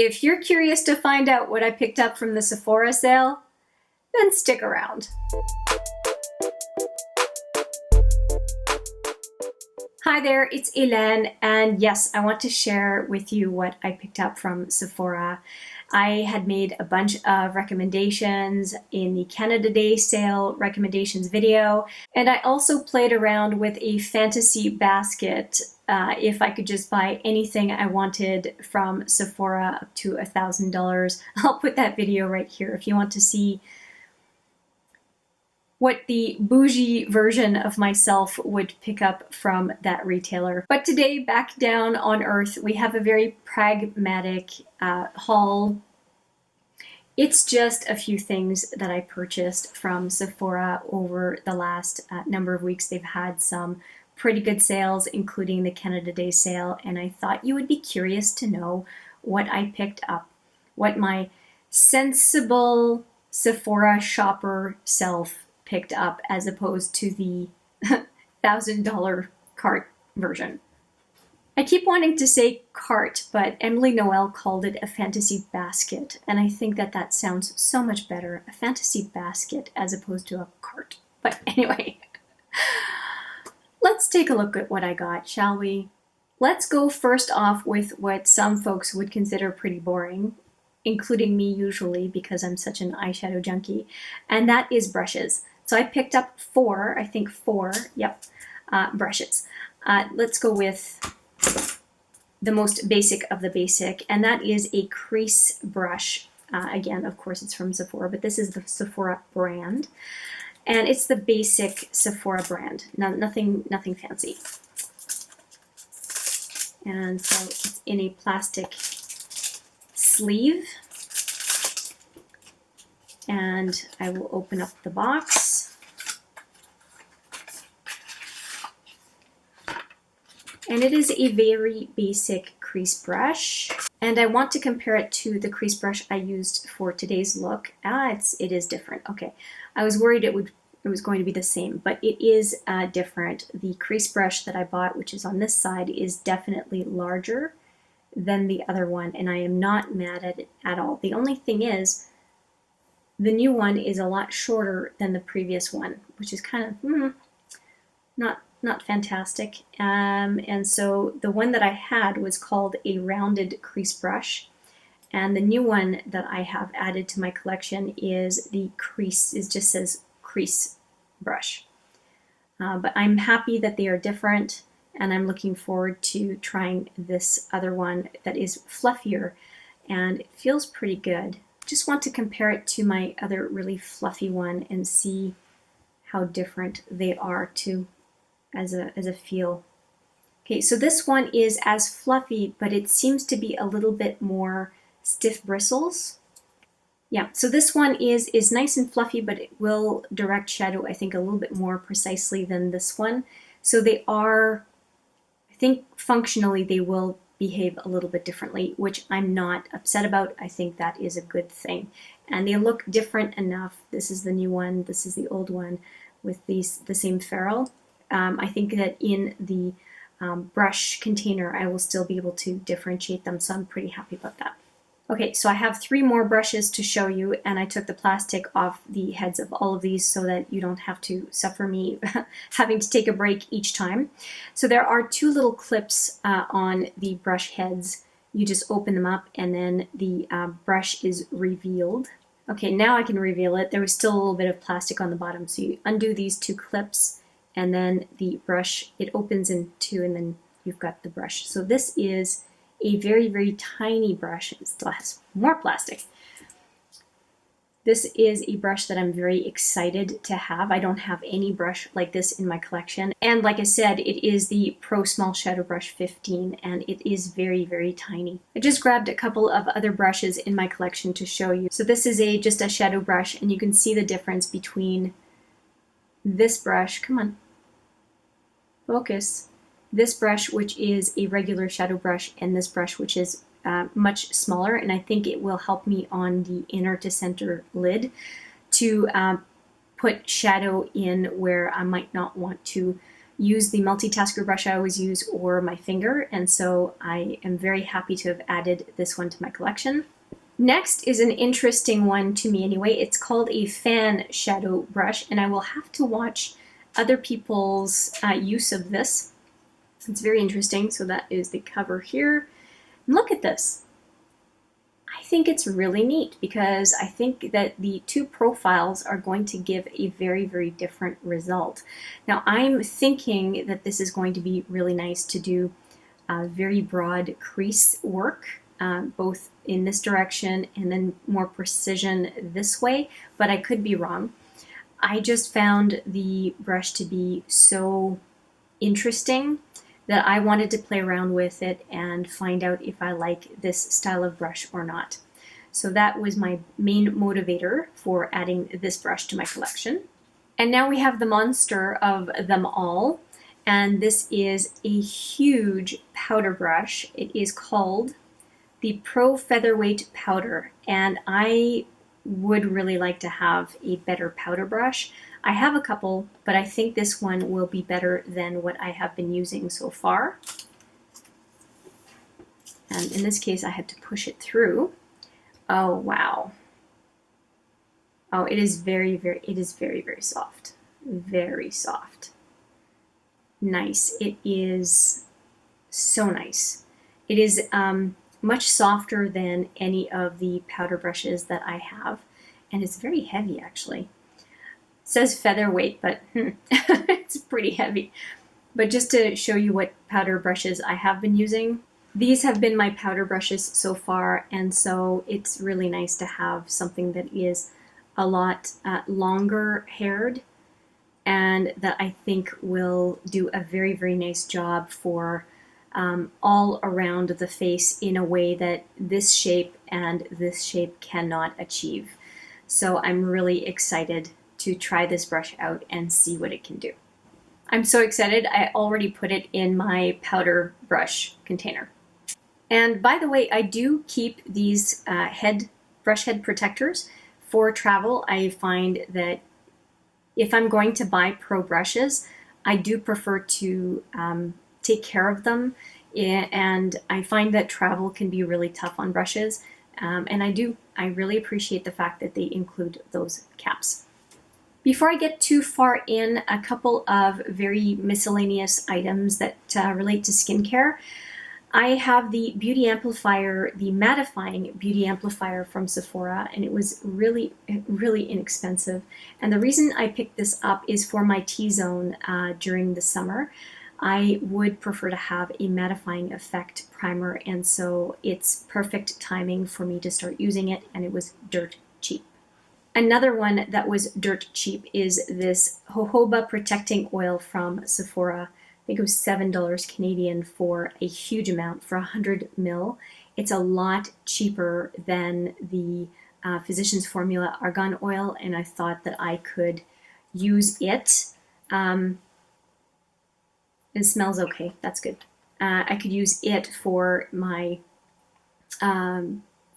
If you're curious to find out what I picked up from the Sephora sale, then stick around. Hi there, it's Hélène, and yes, I want to share with you what I picked up from Sephora. I had made a bunch of recommendations in the Canada Day sale recommendations video, and I also played around with a fantasy basket if I could just buy anything I wanted from Sephora up to $1,000. I'll put that video right here if you want to see what the bougie version of myself would pick up from that retailer. But today, back down on earth, we have a very pragmatic haul. It's just a few things that I purchased from Sephora over the last number of weeks. They've had some pretty good sales, including the Canada Day sale, and I thought you would be curious to know what I picked up, what my sensible Sephora shopper self picked up as opposed to the $1,000 cart version. I keep wanting to say cart, but Emily Noel called it a fantasy basket, and I think that that sounds so much better, a fantasy basket as opposed to a cart. But anyway, let's take a look at what I got, shall we? Let's go first off with what some folks would consider pretty boring, including me usually because I'm such an eyeshadow junkie, and that is brushes. So I picked up four brushes. Let's go with the most basic of the basic, and that is a crease brush. Again, of course, it's from Sephora, but this is the Sephora brand, and it's the basic Sephora brand. Nothing fancy. And so it's in a plastic sleeve, and I will open up the box. And it is a very basic crease brush. And I want to compare it to the crease brush I used for today's look. It is different. Okay, I was worried it was going to be the same, but it is different. The crease brush that I bought, which is on this side, is definitely larger than the other one, and I am not mad at it at all. The only thing is, the new one is a lot shorter than the previous one, which is kind of not fantastic. And so the one that I had was called a rounded crease brush, and the new one that I have added to my collection is the crease. It just says crease brush. But I'm happy that they are different, and I'm looking forward to trying this other one that is fluffier, and it feels pretty good. Just want to compare it to my other really fluffy one and see how different they are too as a feel. Okay, so this one is as fluffy, but it seems to be a little bit more stiff bristles. Yeah, so this one is nice and fluffy, but it will direct shadow, I think, a little bit more precisely than this one. So they are, I think functionally they will behave a little bit differently, which I'm not upset about. I think that is a good thing. And they look different enough. This is the new one, this is the old one with the same ferrule. I think that in the brush container I will still be able to differentiate them, so I'm pretty happy about that. Okay, so I have 3 more brushes to show you, and I took the plastic off the heads of all of these so that you don't have to suffer me having to take a break each time. So there are 2 little clips on the brush heads. You just open them up and then the brush is revealed. Okay, now I can reveal it. There was still a little bit of plastic on the bottom, so you undo these 2 clips and then the brush, it opens in 2, and then you've got the brush. So this is a very, very tiny brush. It still has more plastic. This is a brush that I'm very excited to have. I don't have any brush like this in my collection. And like I said, it is the Pro Small Shadow Brush 15, and it is very, very tiny. I just grabbed a couple of other brushes in my collection to show you. So this is just a shadow brush, and you can see the difference between this brush, come on, focus, this brush, which is a regular shadow brush, and this brush, which is much smaller, and I think it will help me on the inner to center lid to put shadow in where I might not want to use the multitasker brush I always use or my finger, and so I am very happy to have added this one to my collection. Next is an interesting one to me anyway. It's called a fan shadow brush, and I will have to watch other people's use of this. It's very interesting. So that is the cover here. And look at this. I think it's really neat because I think that the two profiles are going to give a very, very different result. Now I'm thinking that this is going to be really nice to do very broad crease work, both in this direction and then more precision this way, but I could be wrong. I just found the brush to be so interesting that I wanted to play around with it and find out if I like this style of brush or not. So that was my main motivator for adding this brush to my collection. And now we have the monster of them all, and this is a huge powder brush. It is called the Pro Featherweight Powder, and I would really like to have a better powder brush. I have a couple, but I think this one will be better than what I have been using so far. And in this case, I had to push it through. Oh, wow. Oh, it is very, very soft. Very soft. Nice. It is so nice. It is much softer than any of the powder brushes that I have, and it's very heavy actually. It says featherweight, but it's pretty heavy. But just to show you what powder brushes I have been using, these have been my powder brushes so far, and so it's really nice to have something that is a lot longer haired and that I think will do a very, very nice job for all around the face in a way that this shape and this shape cannot achieve. So I'm really excited to try this brush out and see what it can do. I'm so excited, I already put it in my powder brush container. And by the way, I do keep these brush head protectors for travel. I find that if I'm going to buy pro brushes, I do prefer to take care of them, and I find that travel can be really tough on brushes, and I really appreciate the fact that they include those caps. Before I get too far in, a couple of very miscellaneous items that relate to skincare. I have the Beauty Amplifier, the Mattifying Beauty Amplifier from Sephora, and it was really, really inexpensive. And the reason I picked this up is for my T-zone during the summer. I would prefer to have a mattifying effect primer, and so it's perfect timing for me to start using it, and it was dirt cheap. Another one that was dirt cheap is this jojoba protecting oil from Sephora. I think it was $7 Canadian for a huge amount, for 100 ml. It's a lot cheaper than the Physicians Formula Argan Oil, and I thought that I could use it. It smells okay, that's good. I could use it for my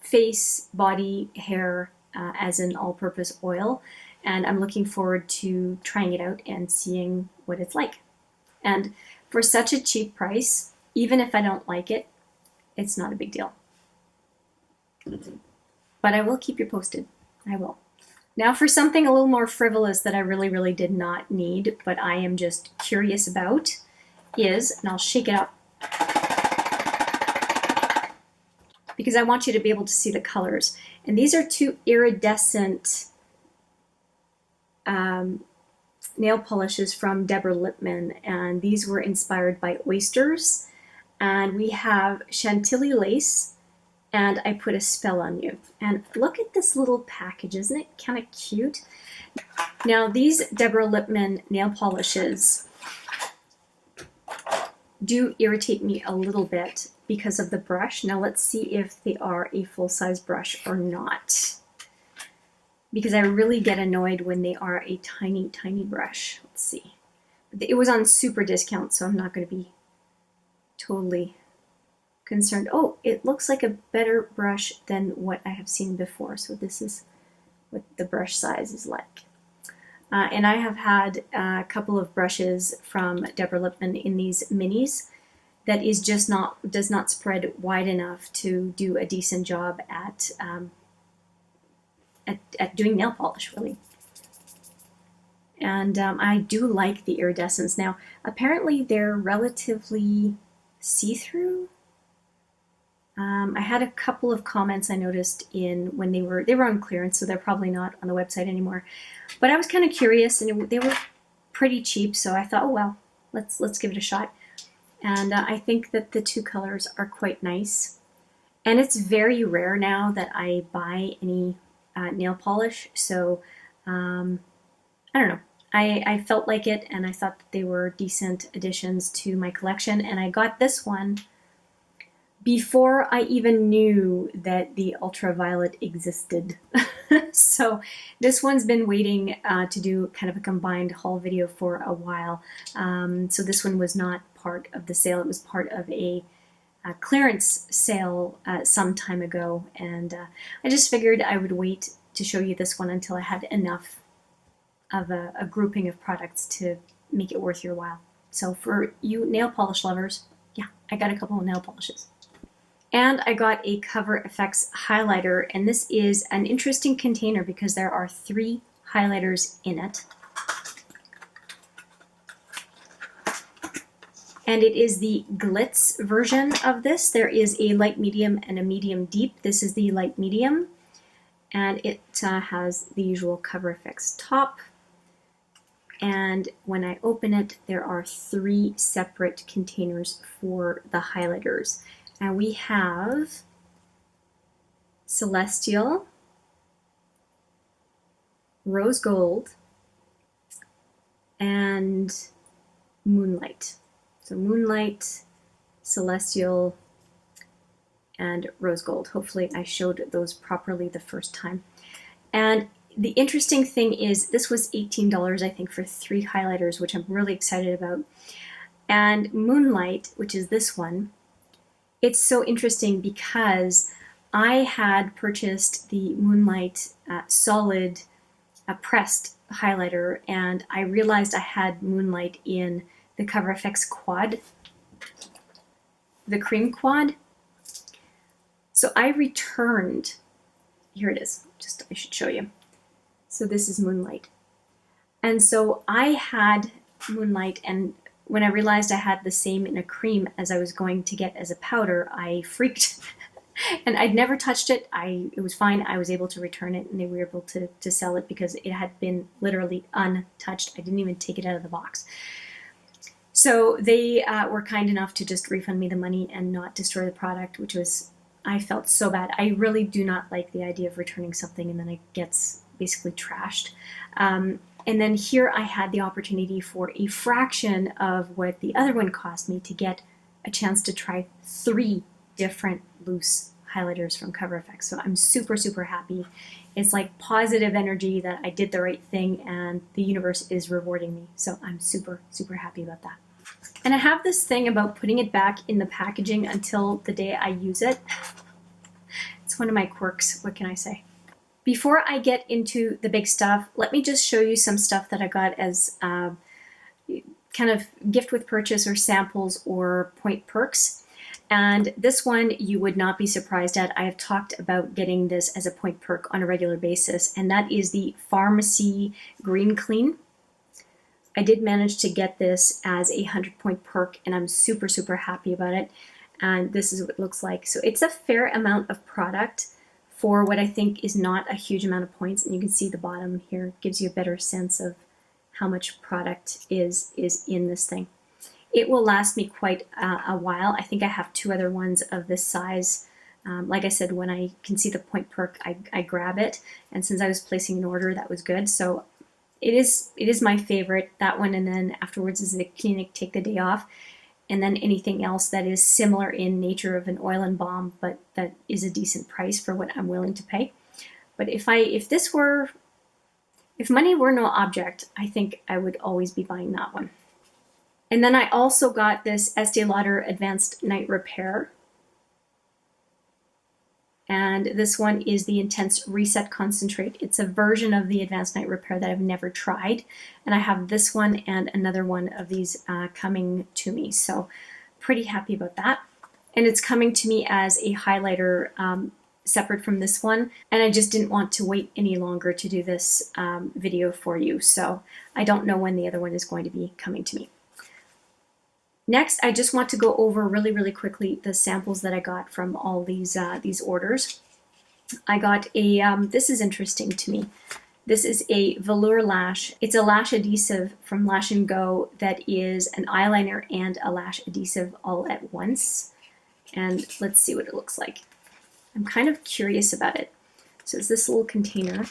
face, body, hair as an all-purpose oil, and I'm looking forward to trying it out and seeing what it's like. And for such a cheap price, even if I don't like it, it's not a big deal. But I will keep you posted. I will. Now for something a little more frivolous that I really, really did not need, but I am just curious about, is, and I'll shake it up, because I want you to be able to see the colors. And these are two iridescent nail polishes from Deborah Lippmann, and these were inspired by oysters. And we have Chantilly lace, and I put a spell on you. And look at this little package, isn't it kind of cute? Now these Deborah Lippmann nail polishes do irritate me a little bit because of the brush. Now let's see if they are a full-size brush or not, because I really get annoyed when they are a tiny, tiny brush. Let's see. It was on super discount, so I'm not going to be totally concerned. Oh, it looks like a better brush than what I have seen before. So this is what the brush size is like. And I have had a couple of brushes from Deborah Lippmann in these minis that is just does not spread wide enough to do a decent job at doing nail polish, really. And I do like the iridescence. Now, apparently they're relatively see-through. I had a couple of comments I noticed when they were on clearance, so they're probably not on the website anymore. But I was kind of curious, and they were pretty cheap, so I thought, oh well, let's give it a shot. And I think that the two colors are quite nice. And it's very rare now that I buy any nail polish, so I don't know. I felt like it, and I thought that they were decent additions to my collection. And I got this one before I even knew that the Ultraviolet existed. So this one's been waiting to do kind of a combined haul video for a while. So this one was not part of the sale. It was part of a clearance sale some time ago. And I just figured I would wait to show you this one until I had enough of a grouping of products to make it worth your while. So for you nail polish lovers, yeah, I got a couple of nail polishes. And I got a Cover FX highlighter, and this is an interesting container because there are 3 highlighters in it. And it is the glitz version of this. There is a light medium and a medium deep. This is the light medium, and it has the usual Cover FX top. And when I open it, there are 3 separate containers for the highlighters. And we have Celestial, Rose Gold, and Moonlight. So Moonlight, Celestial, and Rose Gold. Hopefully I showed those properly the first time. And the interesting thing is this was $18, I think, for 3 highlighters, which I'm really excited about. And Moonlight, which is this one, it's so interesting because I had purchased the Moonlight solid pressed highlighter, and I realized I had Moonlight in the Cover FX quad, the cream quad. So I returned, here it is, I should show you. So this is Moonlight. And so I had Moonlight, and when I realized I had the same in a cream as I was going to get as a powder, I freaked. And I'd never touched it. It was fine. I was able to return it, and they were able to sell it because it had been literally untouched. I didn't even take it out of the box. So they were kind enough to just refund me the money and not destroy the product, which was, I felt so bad. I really do not like the idea of returning something and then it gets basically trashed. And then here I had the opportunity for a fraction of what the other one cost me to get a chance to try 3 different loose highlighters from Cover FX. So I'm super, super happy. It's like positive energy that I did the right thing and the universe is rewarding me. So I'm super, super happy about that. And I have this thing about putting it back in the packaging until the day I use it. It's one of my quirks, what can I say? Before I get into the big stuff, let me just show you some stuff that I got as kind of gift with purchase or samples or point perks. And this one you would not be surprised at. I have talked about getting this as a point perk on a regular basis, and that is the Farmacy Green Clean. I did manage to get this as a 100-point perk, and I'm super, super happy about it. And this is what it looks like. So it's a fair amount of product for what I think is not a huge amount of points. And you can see the bottom here. It gives you a better sense of how much product is in this thing. It will last me quite a while. I think I have 2 other ones of this size. Like I said, when I can see the point perk, I grab it. And since I was placing an order, that was good. So it is my favorite, that one. And then afterwards is the Clinic Take the Day Off. And then anything else that is similar in nature of an oil and balm, but that is a decent price for what I'm willing to pay. But if money were no object, I think I would always be buying that one. And then I also got this Estee Lauder Advanced Night Repair. And this one is the Intense Reset Concentrate. It's a version of the Advanced Night Repair that I've never tried. And I have this one and another one of these coming to me. So pretty happy about that. And it's coming to me as a highlighter separate from this one. And I just didn't want to wait any longer to do this video for you. So I don't know when the other one is going to be coming to me. Next, I just want to go over really quickly the samples that I got from all these orders. I got a, this is interesting to me. This is a velour lash. It's a lash adhesive from Lash & Go that is an eyeliner and a lash adhesive all at once. And let's see what it looks like. I'm kind of curious about it. So it's this little container.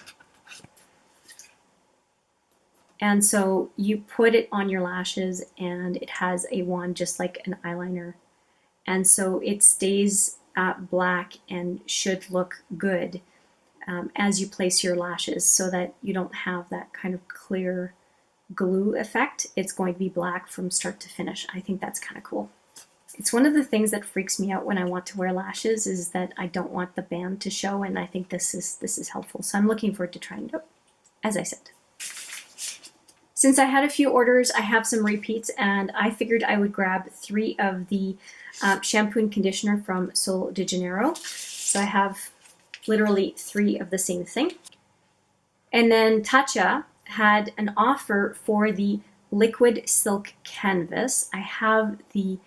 And so you put it on your lashes and it has a wand just like an eyeliner. And so it stays black and should look good as you place your lashes so that you don't have that kind of clear glue effect. It's going to be black from start to finish. I think that's kind of cool. It's one of the things that freaks me out when I want to wear lashes is that I don't want the band to show, and I think this is helpful. So I'm looking forward to trying it out, as I said. Since I had a few orders, I have some repeats, and I figured I would grab 3 of the shampoo and conditioner from Sol de Janeiro. So I have literally 3 of the same thing. And then Tatcha had an offer for the liquid silk canvas. I have the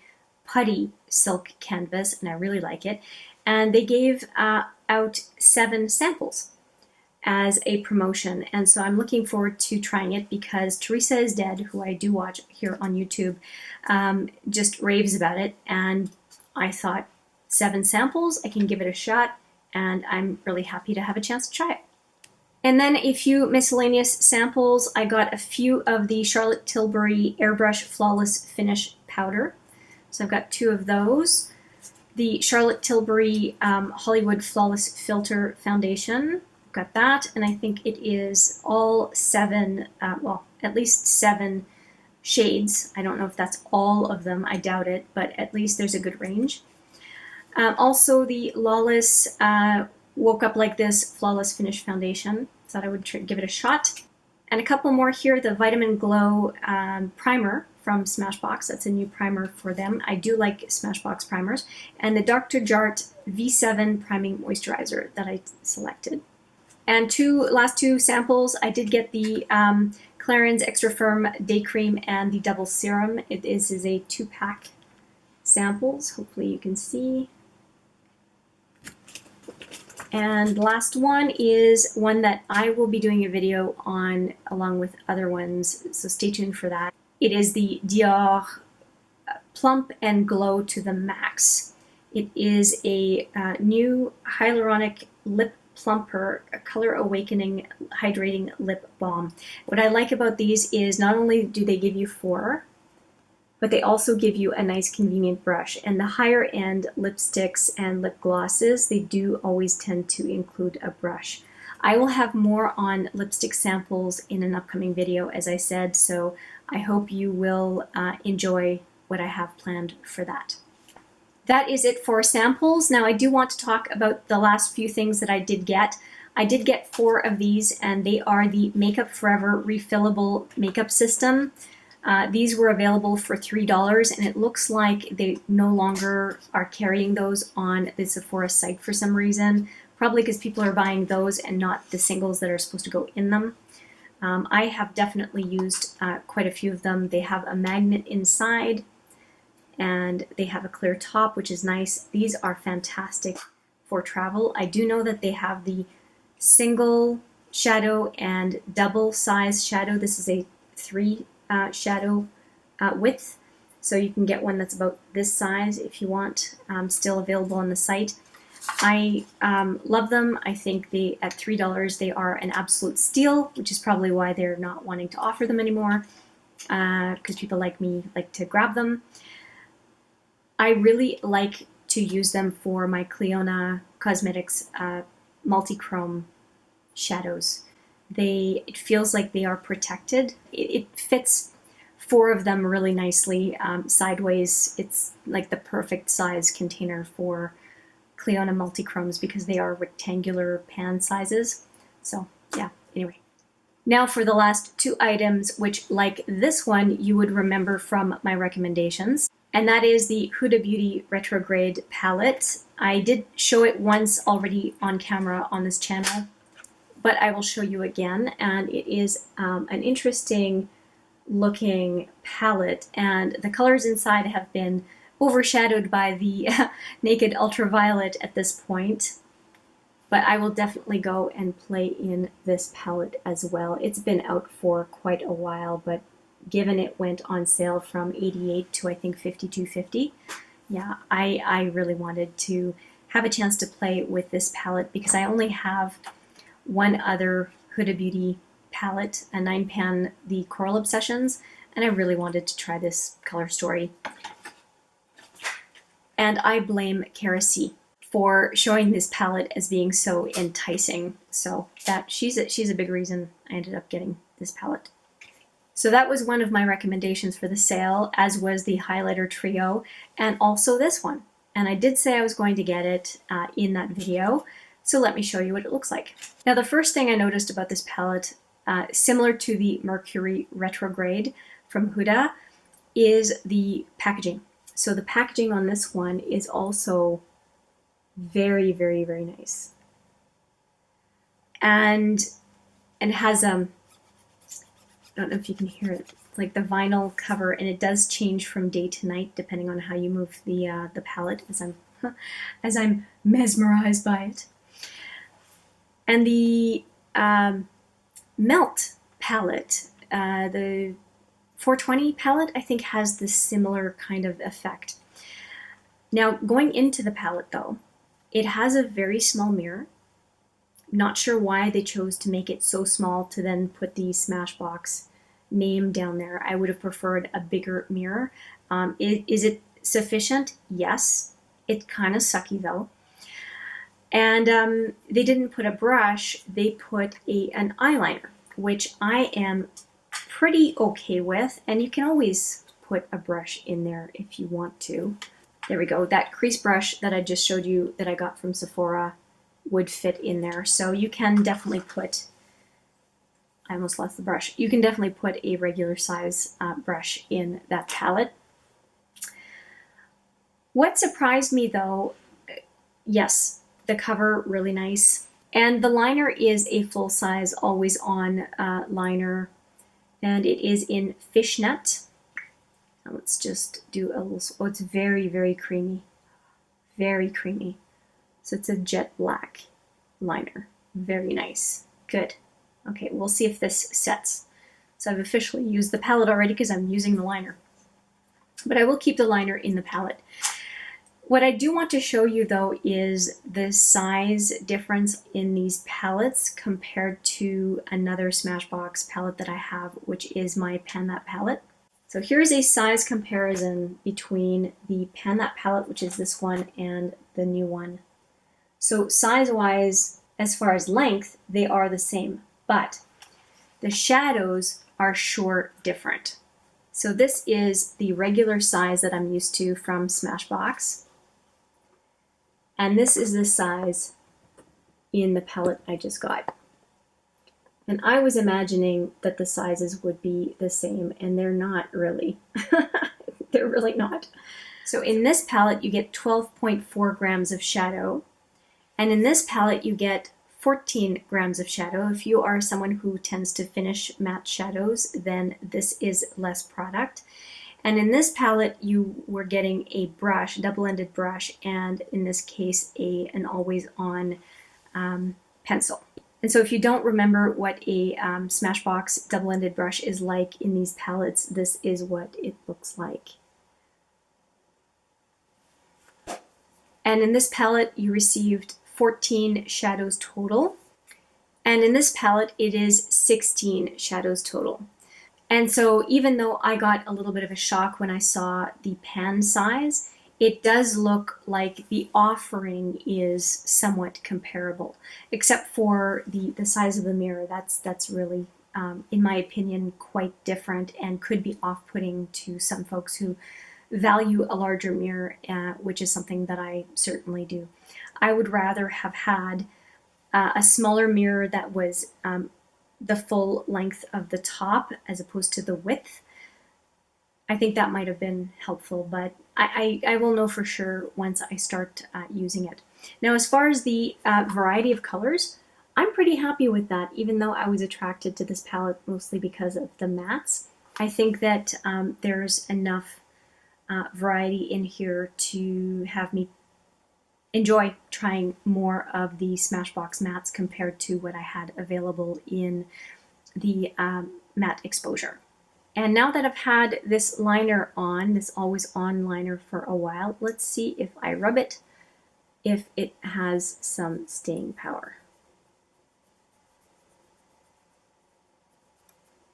putty silk canvas, and I really like it. And they gave out 7 samples as a promotion, and so I'm looking forward to trying it because Teresa is Dead, who I do watch here on YouTube, just raves about it, and I thought 7 samples, I can give it a shot, and I'm really happy to have a chance to try it. And then a few miscellaneous samples. I got a few of the Charlotte Tilbury Airbrush Flawless Finish Powder. So I've got 2 of those. The Charlotte Tilbury Hollywood Flawless Filter Foundation. Got that, and I think it is all 7, well, at least 7 shades. I don't know if that's all of them, I doubt it, but at least there's a good range. Also the Lawless Woke Up Like This Flawless Finish Foundation. Thought I would give it a shot. And a couple more here, the Vitamin Glow Primer from Smashbox. That's a new primer for them. I do like Smashbox primers. And the Dr. Jart V7 Priming Moisturizer that I selected. And last two samples, I did get the Clarins Extra Firm Day Cream and the Double Serum. It is a 2-pack samples. Hopefully you can see. And last one is one that I will be doing a video on along with other ones, so stay tuned for that. It is the Dior Plump and Glow to the Max. It is a new hyaluronic lip plumper, a color awakening hydrating lip balm. What I like about these is not only do they give you 4, but they also give you a nice convenient brush. And the higher end lipsticks and lip glosses, they do always tend to include a brush. I will have more on lipstick samples in an upcoming video, as I said, so I hope you will enjoy what I have planned for that. That is it for samples. Now I do want to talk about the last few things that I did get. I did get 4 of these, and they are the Makeup Forever Refillable Makeup System. These were available for $3, and it looks like they no longer are carrying those on the Sephora site for some reason, probably because people are buying those and not the singles that are supposed to go in them. I have definitely used quite a few of them. They have a magnet inside, and they have a clear top, which is nice. These are fantastic for travel. I do know that they have the single shadow and double size shadow. This is a 3 shadow width, so you can get one that's about this size if you want. Still available on the site. I love them. I think at $3 they are an absolute steal, which is probably why they're not wanting to offer them anymore, because people like me like to grab them. I really like to use them for my Clionadh Cosmetics multi-chrome shadows. It feels like they are protected. It fits 4 of them really nicely sideways. It's like the perfect size container for Cliona Multichromes because they are rectangular pan sizes. So yeah, anyway. Now for the last two items, which like this one, you would remember from my recommendations. And that is the Huda Beauty Retrograde palette. I did show it once already on camera on this channel, but I will show you again. And it is an interesting looking palette, and the colors inside have been overshadowed by the Naked Ultraviolet at this point. But I will definitely go and play in this palette as well. It's been out for quite a while, but given it went on sale from $88 to I think $52.50, yeah, I really wanted to have a chance to play with this palette because I only have one other Huda Beauty palette, a 9-pan, the Coral Obsessions, and I really wanted to try this color story. And I blame Kerasi for showing this palette as being so enticing. So that she's a big reason I ended up getting this palette. So that was one of my recommendations for the sale, as was the highlighter trio, and also this one. And I did say I was going to get it in that video, so let me show you what it looks like. Now the first thing I noticed about this palette, similar to the Mercury Retrograde from Huda, is the packaging. So the packaging on this one is also very, very, very nice. And has I don't know if you can hear it, like the vinyl cover, and it does change from day to night depending on how you move the palette, as I'm mesmerized by it. And the Melt palette, the 420 palette, I think has this similar kind of effect. Now going into the palette though, it has a very small mirror. Not sure why they chose to make it so small to then put the Smashbox name down there. I would have preferred a bigger mirror. Is it sufficient? Yes. It's kind of sucky though. And they didn't put a brush, they put an eyeliner, which I am pretty okay with, and you can always put a brush in there if you want to. There we go. That crease brush that I just showed you that I got from Sephora would fit in there. So you can definitely put, I almost lost the brush. You can definitely put a regular size brush in that palette. What surprised me though, yes, the cover, really nice. And the liner is a full size, always on liner. And it is in Fishnet. Now let's just do a little, oh, it's very, very creamy. Very creamy. So it's a jet black liner. Very nice. Good. Okay, we'll see if this sets. So I've officially used the palette already because I'm using the liner. But I will keep the liner in the palette. What I do want to show you though is the size difference in these palettes compared to another Smashbox palette that I have, which is my Pan That palette. So here's a size comparison between the Pan That palette, which is this one, and the new one. So size-wise, as far as length, they are the same, but the shadows are sure different. So this is the regular size that I'm used to from Smashbox. And this is the size in the palette I just got. And I was imagining that the sizes would be the same, and they're not really. They're really not. So in this palette, you get 12.4 grams of shadow. And in this palette, you get 14 grams of shadow. If you are someone who tends to finish matte shadows, then this is less product. And in this palette, you were getting a brush, double-ended brush, and in this case, an always-on pencil. And so if you don't remember what a Smashbox double-ended brush is like in these palettes, this is what it looks like. And in this palette, you received 14 shadows total. And in this palette, it is 16 shadows total. And so even though I got a little bit of a shock when I saw the pan size, it does look like the offering is somewhat comparable, except for the size of the mirror. That's really, in my opinion, quite different and could be off-putting to some folks who value a larger mirror, which is something that I certainly do. I would rather have had a smaller mirror that was the full length of the top as opposed to the width. I think that might have been helpful, but I will know for sure once I start using it. Now, as far as the variety of colors, I'm pretty happy with that, even though I was attracted to this palette mostly because of the mattes. I think that there's enough variety in here to have me enjoy trying more of the Smashbox mattes compared to what I had available in the matte exposure. And now that I've had this liner on, this always on liner for a while, let's see if I rub it, if it has some staying power.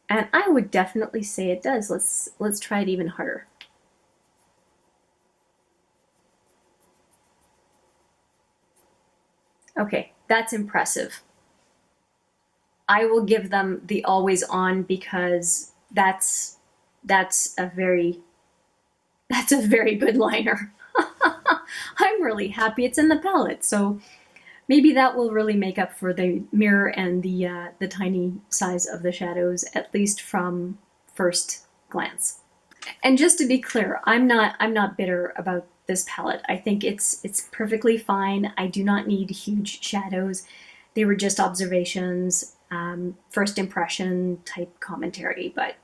And I would definitely say it does. Let's try it even harder. Okay, that's impressive. I will give them the always on because that's a very good liner. I'm really happy it's in the palette, so maybe that will really make up for the mirror and the tiny size of the shadows, at least from first glance. And just to be clear, I'm not bitter about this palette. I think it's perfectly fine. I do not need huge shadows. They were just observations, first impression type commentary, but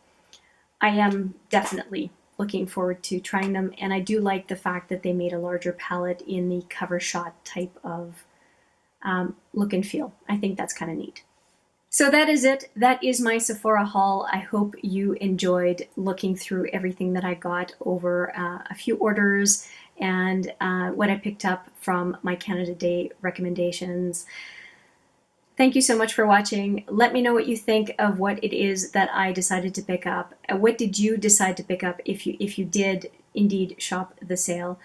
I am definitely looking forward to trying them, and I do like the fact that they made a larger palette in the cover shot type of look and feel. I think that's kind of neat. So that is it. That is my Sephora haul. I hope you enjoyed looking through everything that I got over a few orders and what I picked up from my Canada Day recommendations. Thank you so much for watching. Let me know what you think of what it is that I decided to pick up. What did you decide to pick up if you did indeed shop the sale?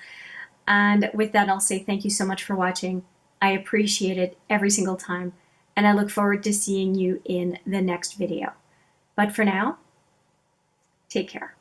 And with that, I'll say thank you so much for watching. I appreciate it every single time, and I look forward to seeing you in the next video. But for now, take care.